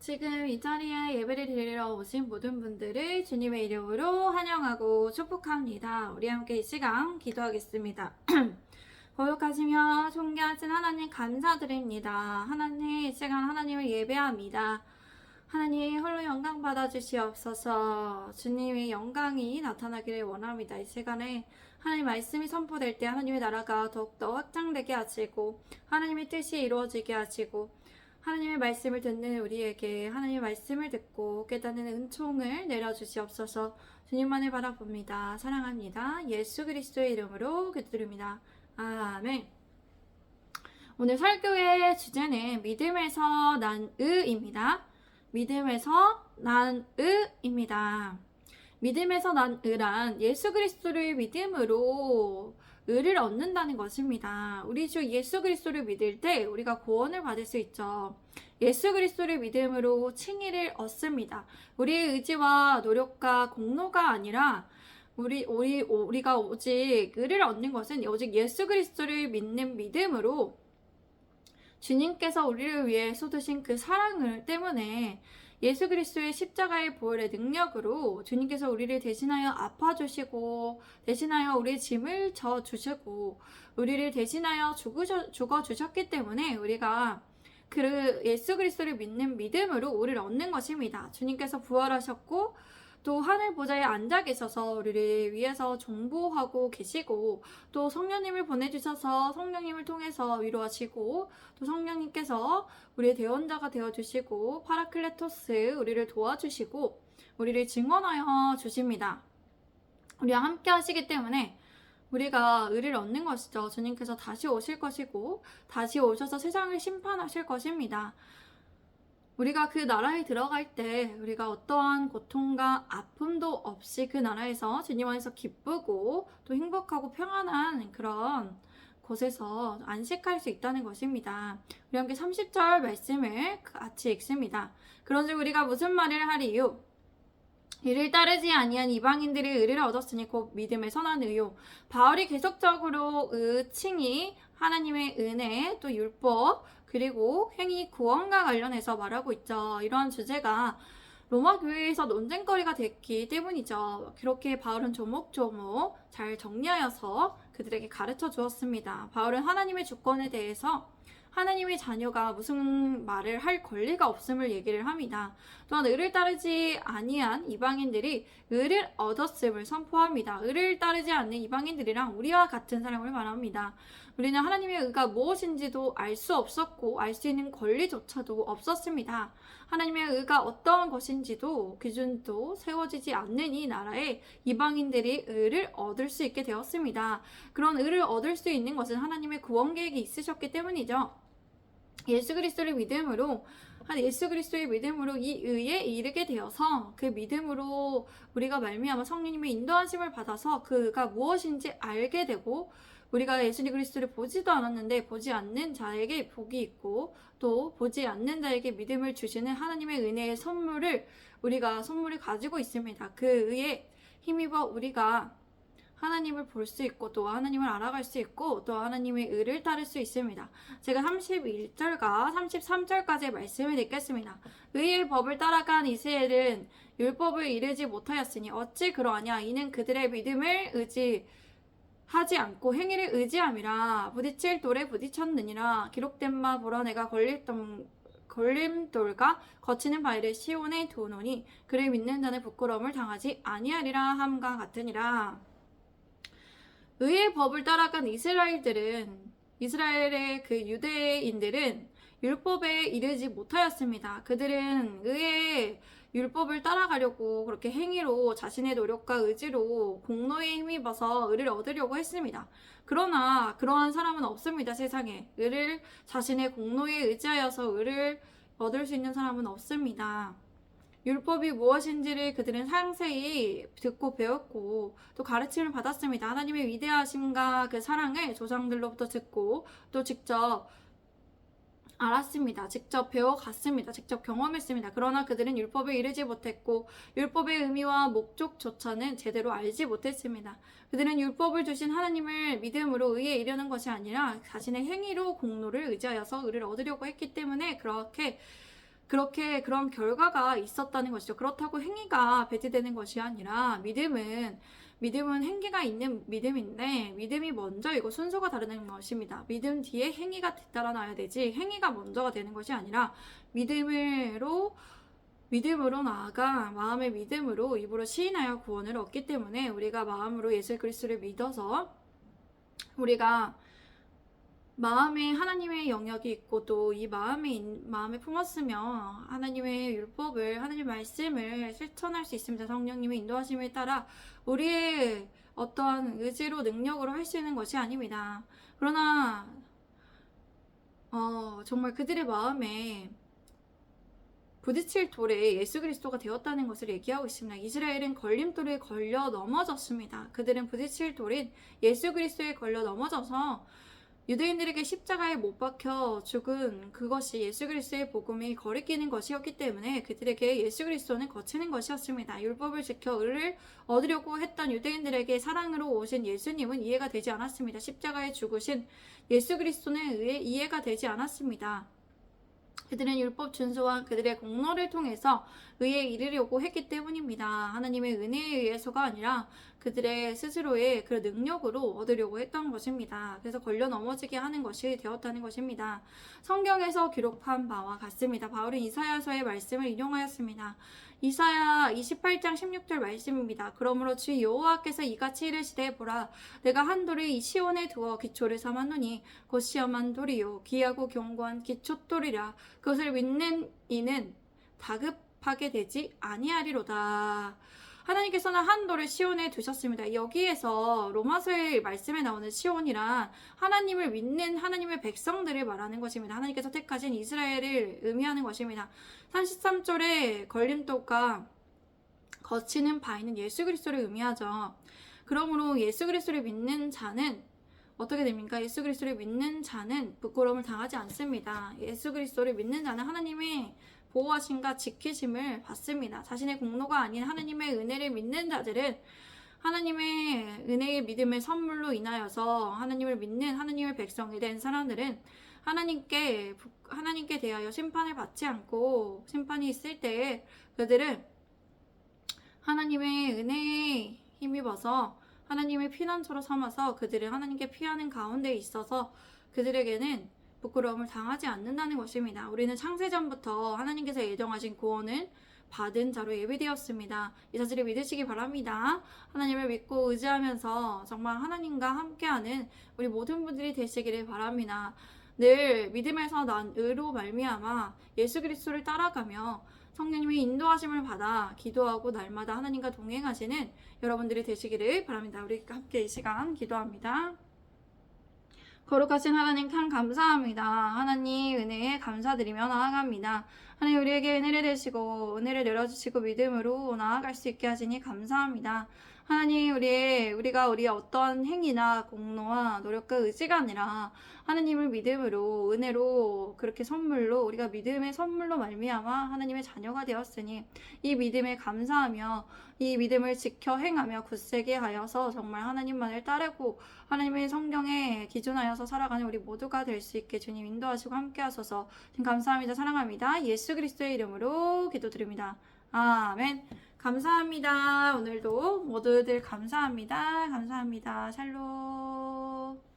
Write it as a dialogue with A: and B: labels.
A: 지금 이 자리에 예배를 드리러 오신 모든 분들을 주님의 이름으로 환영하고 축복합니다. 우리 함께 이 시간 기도하겠습니다. 거룩하시며 존귀하신 하나님 감사드립니다. 하나님 이 시간 하나님을 예배합니다. 하나님 홀로 영광 받아주시옵소서. 주님의 영광이 나타나기를 원합니다. 이 시간에 하나님 말씀이 선포될 때 하나님의 나라가 더욱더 확장되게 하시고 하나님의 뜻이 이루어지게 하시고 하나님의 말씀을 듣는 우리에게 하나님의 말씀을 듣고 깨닫는 은총을 내려주시옵소서. 주님만을 바라봅니다. 사랑합니다. 예수 그리스도의 이름으로 기도드립니다. 아멘. 오늘 설교의 주제는 믿음에서 난 의입니다. 믿음에서 난 의입니다. 믿음에서 난 의란 예수 그리스도를 믿음으로 의를 얻는다는 것입니다. 우리 주 예수 그리스도를 믿을 때 우리가 구원을 받을 수 있죠. 예수 그리스도를 믿음으로 칭의를 얻습니다. 우리의 의지와 노력과 공로가 아니라 우리가 오직 의를 얻는 것은 오직 예수 그리스도를 믿는 믿음으로 주님께서 우리를 위해 쏟으신 그 사랑을 때문에 예수 그리스도의 십자가의 보혈의 능력으로 주님께서 우리를 대신하여 아파주시고 대신하여 우리의 짐을 져주시고 우리를 대신하여 죽어주셨기 때문에 우리가 그 예수 그리스도를 믿는 믿음으로 우리를 얻는 것입니다. 주님께서 부활하셨고 또 하늘 보좌에 앉아 계셔서 우리를 위해서 정보하고 계시고 또 성령님을 보내주셔서 성령님을 통해서 위로하시고 또 성령님께서 우리의 대원자가 되어주시고 파라클레토스 우리를 도와주시고 우리를 증언하여 주십니다. 우리와 함께 하시기 때문에 우리가 의를 얻는 것이죠. 주님께서 다시 오실 것이고 다시 오셔서 세상을 심판하실 것입니다. 우리가 그 나라에 들어갈 때 우리가 어떠한 고통과 아픔도 없이 그 나라에서 주님 안에서 기쁘고 또 행복하고 평안한 그런 곳에서 안식할 수 있다는 것입니다. 우리 함께 30절 말씀을 같이 읽습니다. 그런즉 우리가 무슨 말을 하리요? 이를 따르지 아니한 이방인들이 의를 얻었으니 곧 믿음의 선한 의요. 바울이 계속적으로 칭의, 하나님의 은혜, 또 율법, 그리고 행위 구원과 관련해서 말하고 있죠. 이러한 주제가 로마 교회에서 논쟁거리가 됐기 때문이죠. 그렇게 바울은 조목조목 잘 정리하여서 그들에게 가르쳐 주었습니다. 바울은 하나님의 주권에 대해서 하나님의 자녀가 무슨 말을 할 권리가 없음을 얘기를 합니다. 또한 의를 따르지 아니한 이방인들이 의를 얻었음을 선포합니다. 의를 따르지 않는 이방인들이랑 우리와 같은 사람을 말합니다. 우리는 하나님의 의가 무엇인지도 알 수 없었고 알 수 있는 권리조차도 없었습니다. 하나님의 의가 어떠한 것인지도 기준도 세워지지 않는 이 나라에 이방인들이 의를 얻을 수 있게 되었습니다. 그런 의를 얻을 수 있는 것은 하나님의 구원 계획이 있으셨기 때문이죠. 예수 그리스도의 믿음으로 이 의에 이르게 되어서 그 믿음으로 우리가 말미암아 성령님의 인도하심을 받아서 그 의가 무엇인지 알게 되고 우리가 예수 그리스도를 보지도 않았는데 보지 않는 자에게 복이 있고 또 보지 않는 자에게 믿음을 주시는 하나님의 은혜의 선물을 가지고 있습니다. 그 의에 힘입어 우리가 하나님을 볼 수 있고 또 하나님을 알아갈 수 있고 또 하나님의 의를 따를 수 있습니다. 제가 31절과 33절까지의 말씀을 읽겠습니다. 의의 법을 따라간 이스라엘은 율법을 이루지 못하였으니 어찌 그러하냐. 이는 그들의 믿음을 하지 않고 행위를 의지함이라. 부딪힐 돌에 부딪혔느니라. 기록된 바 보라 내가 걸림돌과 거치는 바위를 시온에 두노니 그를 믿는 자는 부끄러움을 당하지 아니하리라 함과 같으니라. 의의 법을 따라간 이스라엘의 그 유대인들은 율법에 이르지 못하였습니다. 그들은 의의 율법을 따라가려고 그렇게 행위로 자신의 노력과 의지로 공로에 힘입어서 의를 얻으려고 했습니다. 그러나 그러한 사람은 없습니다. 세상에 의를 자신의 공로에 의지하여서 의를 얻을 수 있는 사람은 없습니다. 율법이 무엇인지를 그들은 상세히 듣고 배웠고 또 가르침을 받았습니다. 하나님의 위대하심과 그 사랑을 조상들로부터 듣고 또 직접 알았습니다. 직접 배워갔습니다. 직접 경험했습니다. 그러나 그들은 율법에 이르지 못했고 율법의 의미와 목적조차는 제대로 알지 못했습니다. 그들은 율법을 주신 하나님을 믿음으로 의에 이르는 것이 아니라 자신의 행위로 공로를 의지하여서 의를 얻으려고 했기 때문에 그렇게 그렇게 그런 결과가 있었다는 것이죠. 그렇다고 행위가 배제되는 것이 아니라 믿음은 행위가 있는 믿음인데 믿음이 먼저이고 순서가 다르는 것입니다. 믿음 뒤에 행위가 따라놔야 되지 행위가 먼저가 되는 것이 아니라 믿음으로 나아가 마음의 믿음으로 입으로 시인하여 구원을 얻기 때문에 우리가 마음으로 예수 그리스도를 믿어서 우리가 마음에 하나님의 영역이 있고 또 이 마음에 품었으며 하나님의 율법을 하나님의 말씀을 실천할 수 있습니다. 성령님의 인도하심에 따라 우리의 어떠한 의지로 능력으로 할 수 있는 것이 아닙니다. 그러나 정말 그들의 마음에 부딪힐 돌에 예수 그리스도가 되었다는 것을 얘기하고 있습니다. 이스라엘은 걸림돌에 걸려 넘어졌습니다. 그들은 부딪힐 돌인 예수 그리스도에 걸려 넘어져서 유대인들에게 십자가에 못 박혀 죽은 그것이 예수 그리스도의 복음이 거리끼는 것이었기 때문에 그들에게 예수 그리스도는 거치는 것이었습니다. 율법을 지켜 의를 얻으려고 했던 유대인들에게 사랑으로 오신 예수님은 이해가 되지 않았습니다. 십자가에 죽으신 예수 그리스도는 이해가 되지 않았습니다. 그들은 율법 준수와 그들의 공로를 통해서 의에 이르려고 했기 때문입니다. 하나님의 은혜에 의해서가 아니라 그들의 스스로의 그 능력으로 얻으려고 했던 것입니다. 그래서 걸려 넘어지게 하는 것이 되었다는 것입니다. 성경에서 기록한 바와 같습니다. 바울은 이사야서의 말씀을 인용하였습니다. 이사야 28장 16절 말씀입니다. 그러므로 주 여호와께서 이같이 이르시되 보라 내가 한 돌을 이 시온에 두어 기초를 삼았노니 곧 시험한 돌이요 귀하고 견고한 기초돌이라 그것을 믿는 이는 다급하게 되지 아니하리로다. 하나님께서는 한 돌을 시온에 두셨습니다. 여기에서 로마서의 말씀에 나오는 시온이란 하나님을 믿는 하나님의 백성들을 말하는 것입니다. 하나님께서 택하신 이스라엘을 의미하는 것입니다. 33절에 걸림돌과 거치는 바위는 예수 그리스도를 의미하죠. 그러므로 예수 그리스도를 믿는 자는 어떻게 됩니까? 예수 그리스도를 믿는 자는 부끄러움을 당하지 않습니다. 예수 그리스도를 믿는 자는 하나님의 보호하심과 지키심을 받습니다. 자신의 공로가 아닌 하나님의 은혜를 믿는 자들은 하나님의 은혜의 믿음의 선물로 인하여서 하나님을 믿는 하나님의 백성이 된 사람들은 하나님께 대하여 심판을 받지 않고 심판이 있을 때에 그들은 하나님의 은혜에 힘입어서 하나님의 피난처로 삼아서 그들을 하나님께 피하는 가운데 있어서 그들에게는 부끄러움을 당하지 않는다는 것입니다. 우리는 창세전부터 하나님께서 예정하신 구원을 받은 자로 예비되었습니다. 이 사실을 믿으시기 바랍니다. 하나님을 믿고 의지하면서 정말 하나님과 함께하는 우리 모든 분들이 되시기를 바랍니다. 늘 믿음에서 난 의로 말미암아 예수 그리스도를 따라가며 성령님의 인도하심을 받아 기도하고 날마다 하나님과 동행하시는 여러분들이 되시기를 바랍니다. 우리 함께 이 시간 기도합니다. 거룩하신 하나님 참 감사합니다. 하나님 은혜에 감사드리며 나아갑니다. 하나님 우리에게 은혜를 되시고 은혜를 내려주시고 믿음으로 나아갈 수 있게 하시니 감사합니다. 하나님 우리가 우리의 어떤 행위나 공로와 노력과 의지가 아니라 하나님을 믿음으로 은혜로 그렇게 선물로 우리가 믿음의 선물로 말미암아 하나님의 자녀가 되었으니 이 믿음에 감사하며 이 믿음을 지켜 행하며 굳세게 하여서 정말 하나님만을 따르고 하나님의 성경에 기준하여서 살아가는 우리 모두가 될 수 있게 주님 인도하시고 함께 하소서. 감사합니다. 사랑합니다. 예수 그리스도의 이름으로 기도드립니다. 아멘. 감사합니다. 오늘도 모두들 감사합니다. 감사합니다. 샬롬.